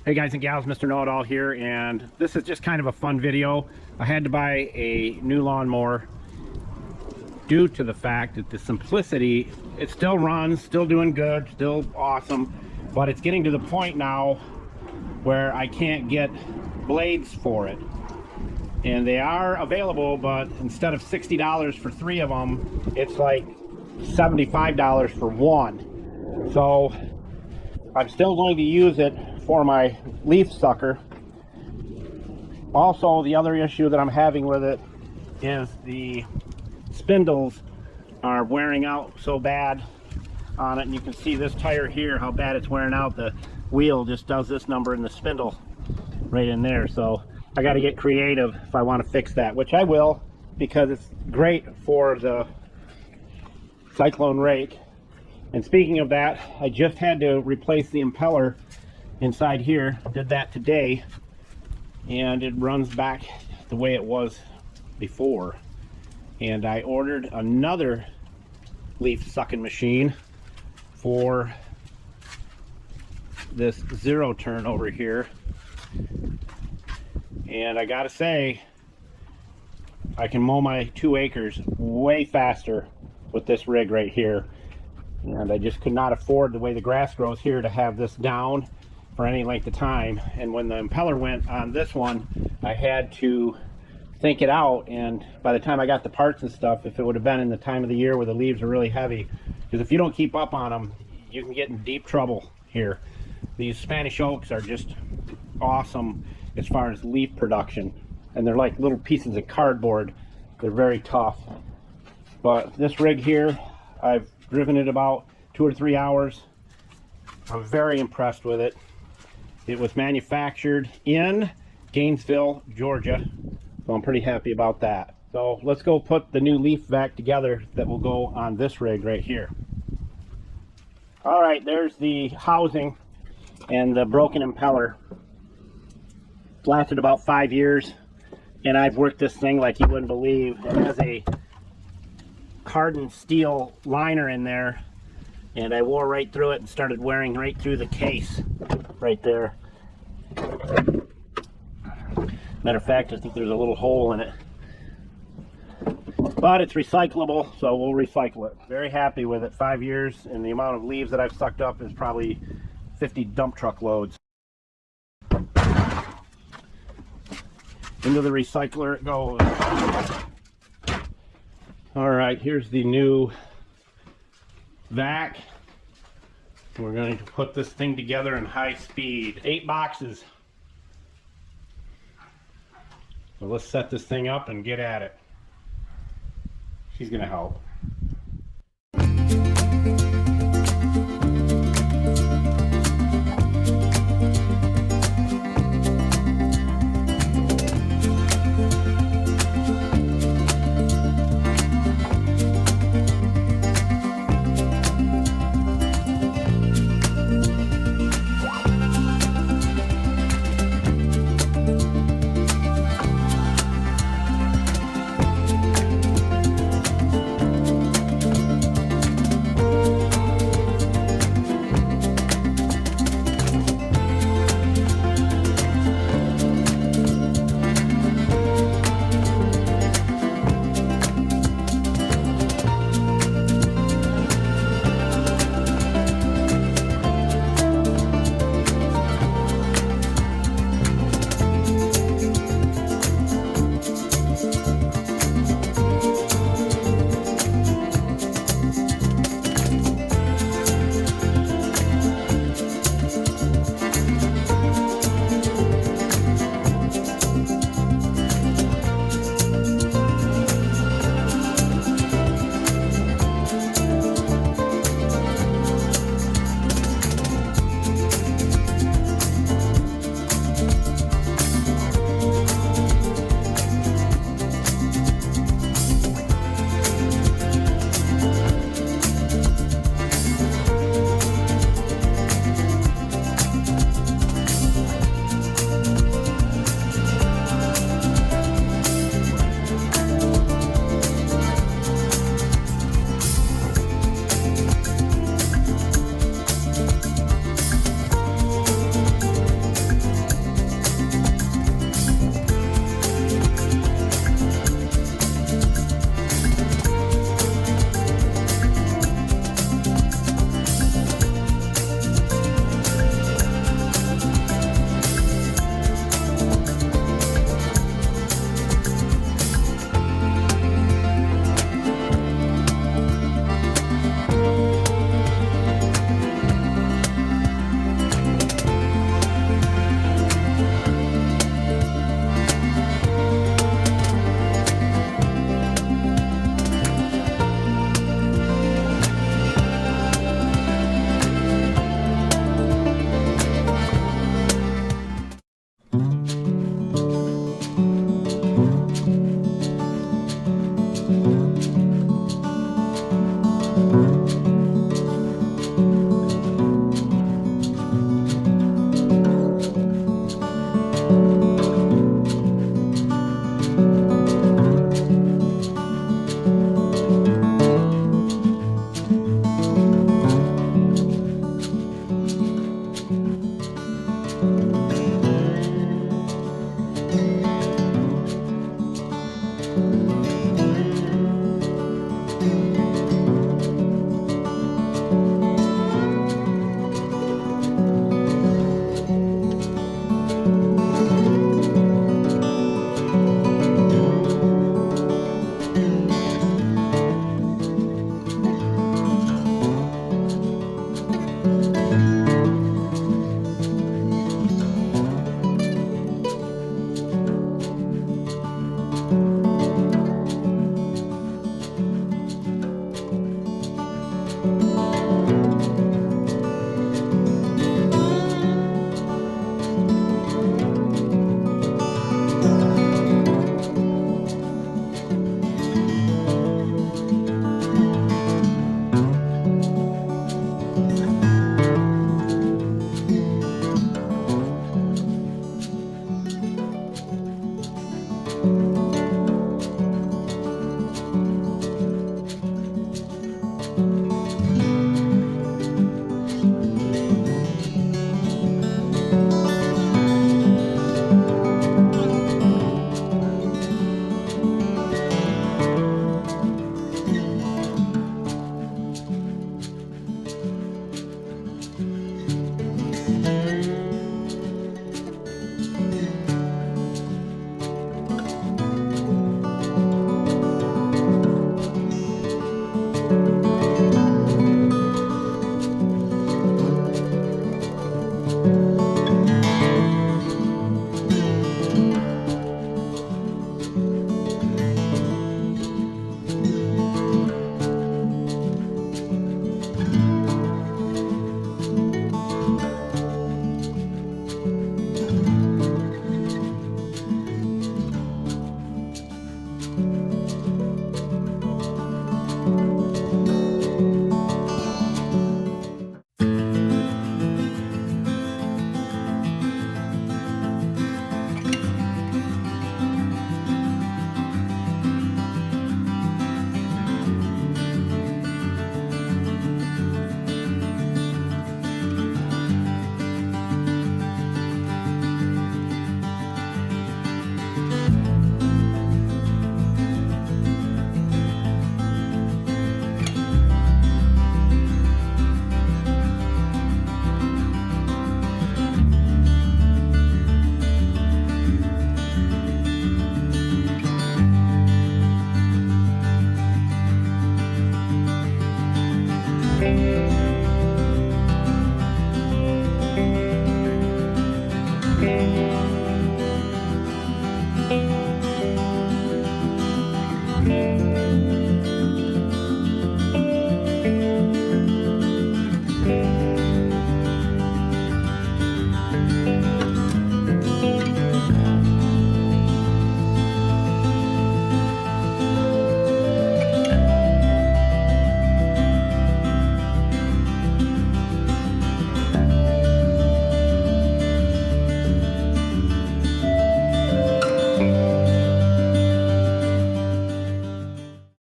Hey guys and gals, Mr. Know-It-All here, and this is just kind of a fun video. I had to buy a new lawnmower due to the fact that the simplicity, it still runs, still doing good, still awesome, but it's getting to the point now where I can't get blades for it. And they are available, but instead of $60 for 3 of them, it's like $75 for 1. So I'm still going to use it for my leaf sucker. Also, the other issue that I'm having with it is the spindles are wearing out so bad on it, and you can see this tire here, how bad it's wearing out. The wheel just does this number in the spindle right in there. So I got to get creative if I want to fix that, which I will, because it's great for the cyclone rake. And speaking of that, I just had to replace the impeller inside here. Did that today, and it runs back the way it was before. And I ordered another leaf sucking machine for this zero turn over here, and I gotta say, I can mow my 2 acres way faster with this rig right here. And I just could not afford, the way the grass grows here, to have this down for any length of time. And when the impeller went on this one, I had to think it out. And by the time I got the parts and stuff, if it would have been in the time of the year where the leaves are really heavy, because if you don't keep up on them, you can get in deep trouble here. These Spanish oaks are just awesome as far as leaf production, and they're like little pieces of cardboard. They're very tough. But this rig here, I've driven it about 2 or 3 hours. I'm very impressed with it. It was manufactured in Gainesville, Georgia, so I'm pretty happy about that. So let's go put the new leaf vac together that will go on this rig right here. All right, there's the housing and the broken impeller. It's lasted about 5 years, and I've worked this thing like you wouldn't believe. It has a hardened steel liner in there, and I wore right through it and started wearing right through the case right there. Matter of fact, I think there's a little hole in it, but it's recyclable, so we'll recycle it. Very happy with it. 5 years, and the amount of leaves that I've sucked up is probably 50 dump truck loads. Into the recycler it goes. All right, here's the new vac. We're going to put this thing together in high speed. 8 boxes. So let's set this thing up and get at it. She's going to help.